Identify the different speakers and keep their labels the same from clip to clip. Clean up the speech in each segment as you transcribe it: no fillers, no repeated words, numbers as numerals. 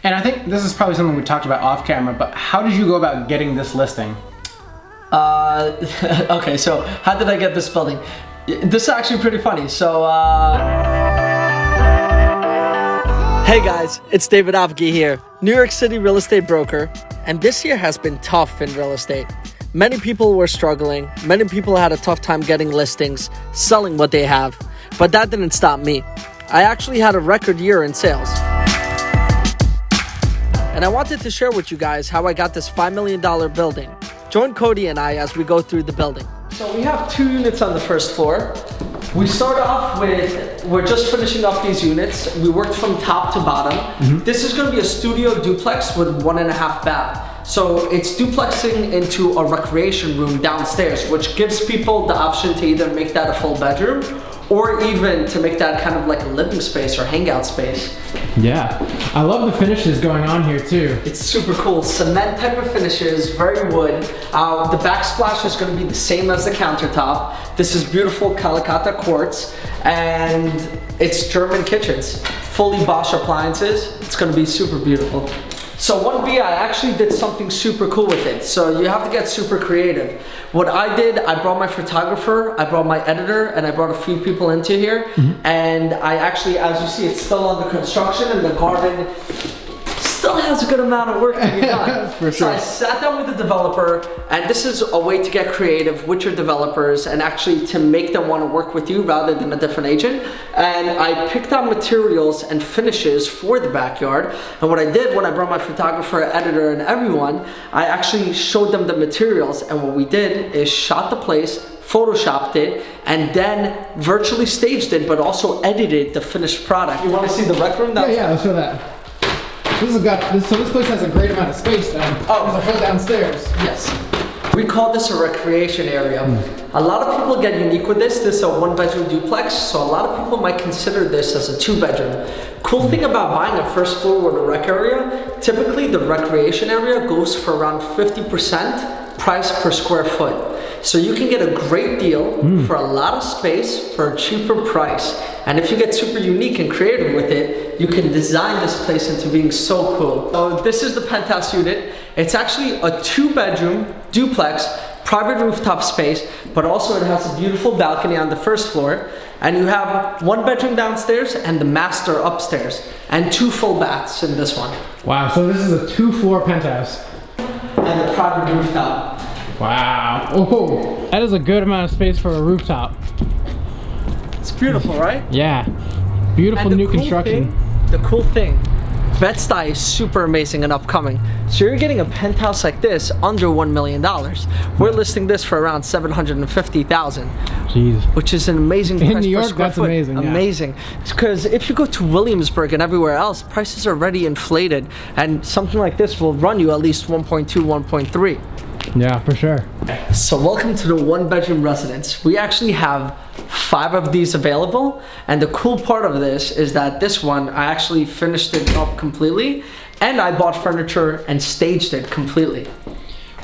Speaker 1: And I think this is probably something we talked about off camera, but how did you go about getting this listing?
Speaker 2: Okay, so how did I get this building? This is actually pretty funny. So, hey guys, it's David Avgi here, New York City real estate broker, and this year has been tough in real estate. Many people were struggling, many people had a tough time getting listings, selling what they have, but that didn't stop me. I actually had a record year in sales. And I wanted to share with you guys how I got this $5 million building. Join Cody and I as we go through the building. So we have 2 units on the first floor. We start off with, we're just finishing up these units. We worked from top to bottom. This is gonna be a studio duplex with 1.5 bath. So it's duplexing into a recreation room downstairs, which gives people the option to either make that a full bedroom or even to make that kind of like a living space or hangout space.
Speaker 1: Yeah, I love the finishes going on here too.
Speaker 2: It's super cool. Cement type of finishes, very wood. The backsplash is going to be the same as the countertop. This is beautiful Calicata quartz, and it's German kitchens. Fully Bosch appliances. It's going to be super beautiful. So 1B, I actually did something super cool with it. So you have to get super creative. What I did, I brought my photographer, I brought my editor, and I brought a few people into here. And I actually, as you see, it's still under construction, and the garden still has a good amount of work to be done.
Speaker 1: For sure.
Speaker 2: So I sat down with the developer, and this is a way to get creative with your developers and actually to make them want to work with you rather than a different agent. And I picked out materials and finishes for the backyard. And what I did when I brought my photographer, editor, and everyone, I actually showed them the materials. And what we did is shot the place, photoshopped it, and then virtually staged it, but also edited the finished product. You want to see the rec room?
Speaker 1: Yeah, let's show that. So this place has a great amount of space then.
Speaker 2: Oh,
Speaker 1: there's a whole downstairs.
Speaker 2: Yes. We call this a recreation area. A lot of people get unique with this. This is a 1-bedroom duplex, so a lot of people might consider this as a 2-bedroom. Cool thing about buying a first floor with a rec area, typically the recreation area goes for around 50% price per square foot. So you can get a great deal for a lot of space for a cheaper price. And if you get super unique and creative with it, you can design this place into being so cool. So this is the penthouse unit. It's actually a 2-bedroom duplex, private rooftop space, but also it has a beautiful balcony on the first floor. And you have 1 bedroom downstairs and the master upstairs, and 2 full baths in this one.
Speaker 1: Wow, so this is a 2-floor penthouse.
Speaker 2: And the private rooftop.
Speaker 1: Wow. Oh, that is a good amount of space for a rooftop.
Speaker 2: It's beautiful, right?
Speaker 1: Yeah. Beautiful new construction.
Speaker 2: The cool thing, Bed-Stuy is super amazing and upcoming. So you're getting a penthouse like this under $1 million. We're listing this for around $750,000.
Speaker 1: Jeez.
Speaker 2: Which is an amazing price.
Speaker 1: In New York,
Speaker 2: per square
Speaker 1: that's
Speaker 2: foot.
Speaker 1: amazing. Yeah.
Speaker 2: Amazing. Because if you go to Williamsburg and everywhere else, prices are already inflated, and something like this will run you at least 1.2, 1.3.
Speaker 1: Yeah, for sure.
Speaker 2: So welcome to the 1-bedroom residence. We actually have 5 of these available, and the cool part of this is that this one, I actually finished it up completely, and I bought furniture and staged it completely.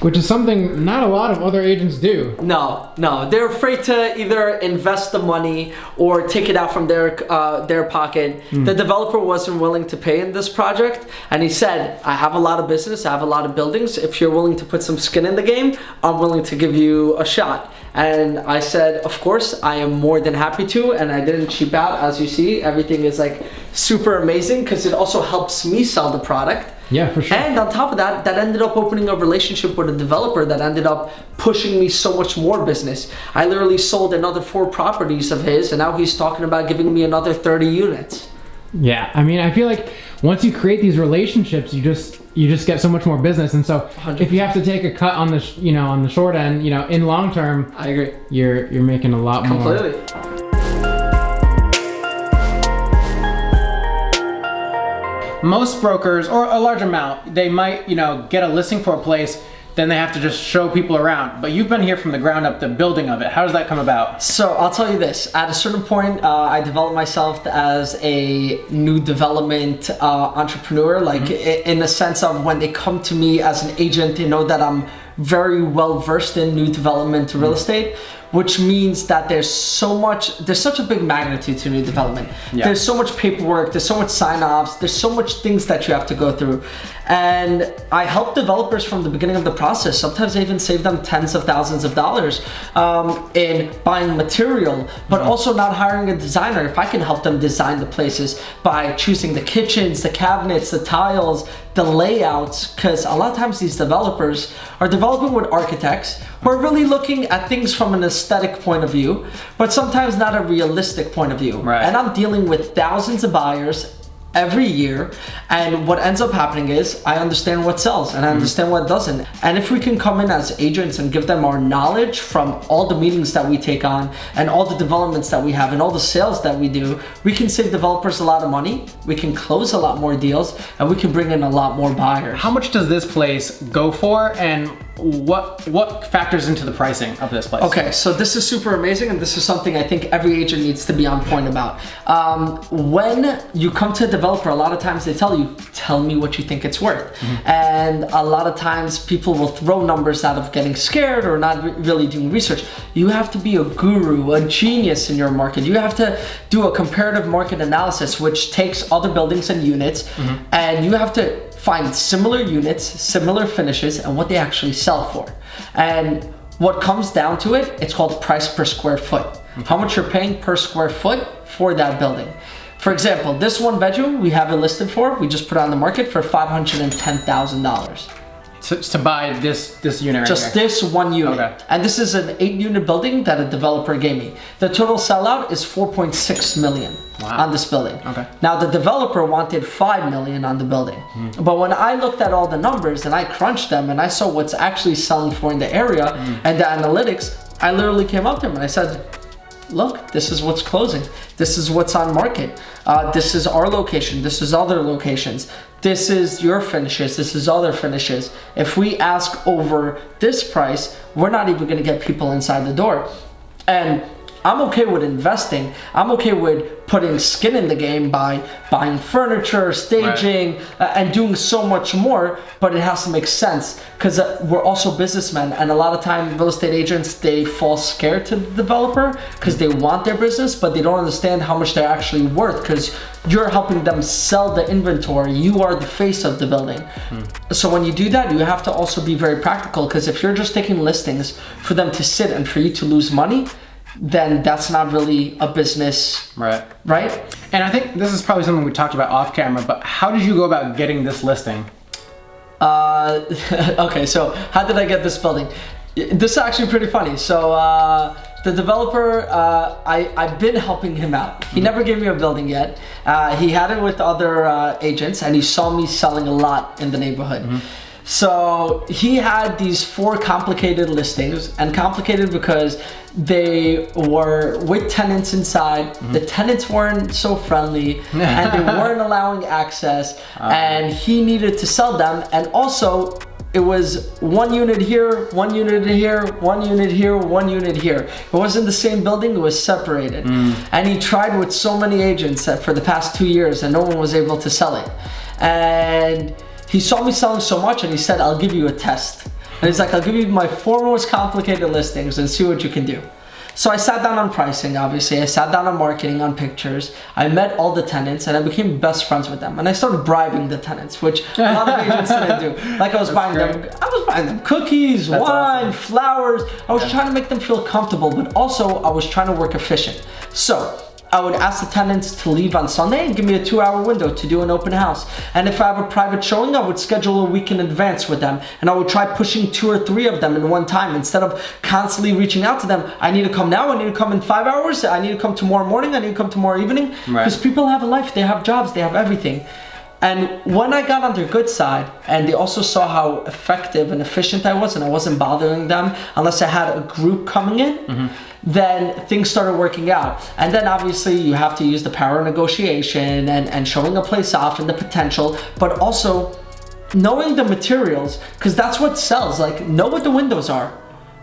Speaker 1: Which is something not a lot of other agents do.
Speaker 2: No, they're afraid to either invest the money or take it out from their pocket. The developer wasn't willing to pay in this project, and he said, I have a lot of business, I have a lot of buildings. If you're willing to put some skin in the game, I'm willing to give you a shot. And I said, of course, I am more than happy to, and I didn't cheap out. As you see, everything is like super amazing because it also helps me sell the product.
Speaker 1: Yeah, for sure.
Speaker 2: And on top of that, that ended up opening a relationship with a developer that ended up pushing me so much more business. I literally sold another 4 properties of his, and now he's talking about giving me another 30 units.
Speaker 1: Yeah, I mean, I feel like once you create these relationships, you just get so much more business. And so 100%. If you have to take a cut on the on the short end, in long term,
Speaker 2: I agree.
Speaker 1: You're making a lot more.
Speaker 2: Completely. Most brokers, or a large amount, they might, get a listing for a place, then they have to just show people around. But you've been here from the ground up, the building of it. How does that come about? So I'll tell you this, at a certain point, I developed myself as a new development entrepreneur, like in the sense of when they come to me as an agent, they know that I'm very well versed in new development real estate. which means that there's such a big magnitude to new development.
Speaker 1: Yeah.
Speaker 2: There's so much paperwork, there's so much sign-offs, there's so much things that you have to go through. And I help developers from the beginning of the process. Sometimes I even save them tens of thousands of dollars in buying material, but also not hiring a designer. If I can help them design the places by choosing the kitchens, the cabinets, the tiles, the layouts, because a lot of times these developers are developing with architects who are really looking at things from an aesthetic point of view, but sometimes not a realistic point of view.
Speaker 1: Right.
Speaker 2: And I'm dealing with thousands of buyers every year, and what ends up happening is I understand what sells and I understand what doesn't. And if we can come in as agents and give them our knowledge from all the meetings that we take on and all the developments that we have and all the sales that we do, we can save developers a lot of money, we can close a lot more deals, and we can bring in a lot more buyers.
Speaker 1: How much does this place go for, and what factors into the pricing of this place?
Speaker 2: Okay, so this is super amazing, and this is something I think every agent needs to be on point about. When you come to a developer, a lot of times they tell me what you think it's worth. And a lot of times people will throw numbers out of getting scared or not really doing research. You have to be a guru, a genius in your market. You have to do a comparative market analysis, which takes other buildings and units, and you have to find similar units, similar finishes, and what they actually sell for. And what comes down to it, it's called price per square foot. How much you're paying per square foot for that building. For example, this one bedroom we have it listed for, we just put it on the market for $510,000.
Speaker 1: To buy this unit right
Speaker 2: Just
Speaker 1: here.
Speaker 2: this one unit.
Speaker 1: Okay.
Speaker 2: And this is an 8-unit building that a developer gave me. The total sellout is 4.6 million on this building.
Speaker 1: Okay.
Speaker 2: Now the developer wanted 5 million on the building. But when I looked at all the numbers and I crunched them and I saw what's actually selling for in the area and the analytics, I literally came up to him and I said, look, this is what's closing. This is what's on market. This is our location. This is other locations. This is your finishes. This is other finishes. If we ask over this price, we're not even gonna get people inside the door. And I'm okay with investing. I'm okay with putting skin in the game by buying furniture, staging, and doing so much more, but it has to make sense because we're also businessmen, and a lot of time real estate agents, they fall scared to the developer because they want their business, but they don't understand how much they're actually worth because you're helping them sell the inventory. You are the face of the building. So when you do that, you have to also be very practical, because if you're just taking listings for them to sit and for you to lose money, then that's not really a business, right?
Speaker 1: And I think this is probably something we talked about off camera, but how did you go about getting this listing?
Speaker 2: Okay, so how did I get this building? This is actually pretty funny. So the developer, I've been helping him out. He never gave me a building yet. He had it with other agents, and he saw me selling a lot in the neighborhood. So he had these 4 complicated listings, and complicated because they were with tenants inside. The tenants weren't so friendly and they weren't allowing access, and he needed to sell them. And also it was 1 unit here, 1 unit here, 1 unit here, 1 unit here. It wasn't the same building, it was separated. And he tried with so many agents for the past 2 years and no one was able to sell it. And he saw me selling so much and he said, I'll give you a test. And he's like, I'll give you my 4 most complicated listings and see what you can do. So I sat down on pricing, obviously. I sat down on marketing, on pictures. I met all the tenants and I became best friends with them. And I started bribing the tenants, which a lot of agents didn't do. Like I was buying them cookies, wine, flowers. I was trying to make them feel comfortable, but also I was trying to work efficient. So I would ask the tenants to leave on Sunday and give me a 2-hour window to do an open house. And if I have a private showing, I would schedule a week in advance with them. And I would try pushing 2 or 3 of them in one time. Instead of constantly reaching out to them, I need to come now, I need to come in 5 hours, I need to come tomorrow morning, I need to come tomorrow evening. Because people have a life, they have jobs, they have everything. And when I got on their good side, and they also saw how effective and efficient I was, and I wasn't bothering them unless I had a group coming in, then things started working out. And then obviously you have to use the power of negotiation and showing a place off and the potential, but also knowing the materials, because that's what sells. Like, know what the windows are.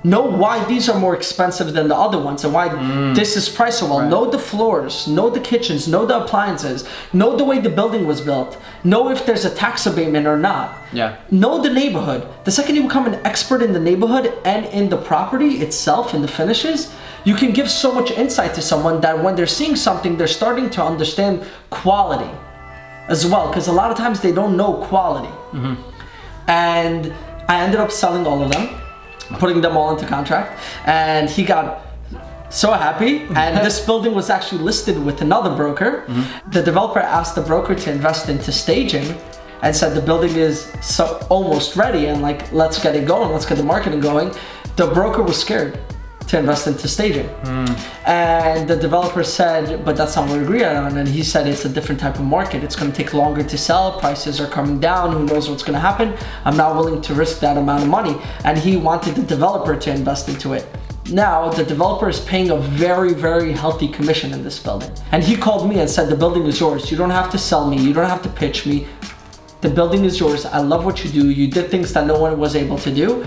Speaker 2: Know why these are more expensive than the other ones and why this is priced so well.
Speaker 1: Right.
Speaker 2: Know the floors, know the kitchens, know the appliances, know the way the building was built, know if there's a tax abatement or not.
Speaker 1: Yeah.
Speaker 2: Know the neighborhood. The second you become an expert in the neighborhood and in the property itself, in the finishes, you can give so much insight to someone that when they're seeing something, they're starting to understand quality as well, because a lot of times they don't know quality. And I ended up selling all of them, putting them all into contract, and he got so happy. And this building was actually listed with another broker. The developer asked the broker to invest into staging and said the building is almost ready and like, let's get it going, let's get the marketing going. The broker was scared to invest into staging. And the developer said, but that's not what we agreed on. And he said, it's a different type of market. It's gonna take longer to sell. Prices are coming down. Who knows what's gonna happen? I'm not willing to risk that amount of money. And he wanted the developer to invest into it. Now, the developer is paying a very, very healthy commission in this building. And he called me and said, the building is yours. You don't have to sell me. You don't have to pitch me. The building is yours. I love what you do. You did things that no one was able to do.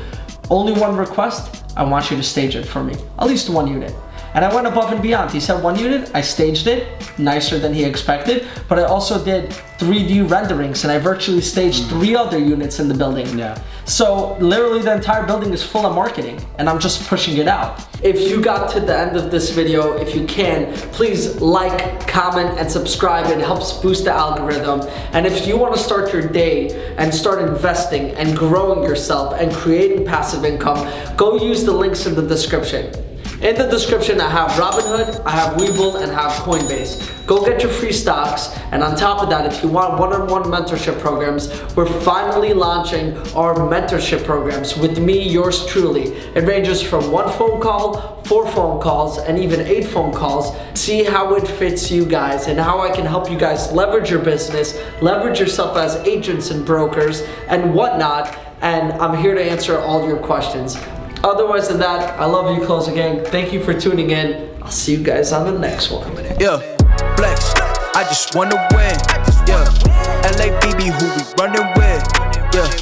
Speaker 2: Only one request, I want you to stage it for me. At least 1 unit. And I went above and beyond. He said 1 unit, I staged it, nicer than he expected, but I also did 3D renderings and I virtually staged 3 other units in the building.
Speaker 1: Yeah.
Speaker 2: So literally the entire building is full of marketing and I'm just pushing it out. If you got to the end of this video, if you can, please like, comment, and subscribe. It helps boost the algorithm. And if you want to start your day and start investing and growing yourself and creating passive income, go use the links in the description. In the description, I have Robinhood, I have Webull, and I have Coinbase. Go get your free stocks, and on top of that, if you want one-on-one mentorship programs, we're finally launching our mentorship programs with me, yours truly. It ranges from 1 phone call, 4 phone calls, and even 8 phone calls. See how it fits you guys and how I can help you guys leverage your business, leverage yourself as agents and brokers, and whatnot. And I'm here to answer all your questions. Otherwise than that, I love you, Closer Gang. Thank you for tuning in. I'll see you guys on the next one.
Speaker 3: Yeah, flex, I just wanna win. Yeah, LABB, who we running with. Yeah.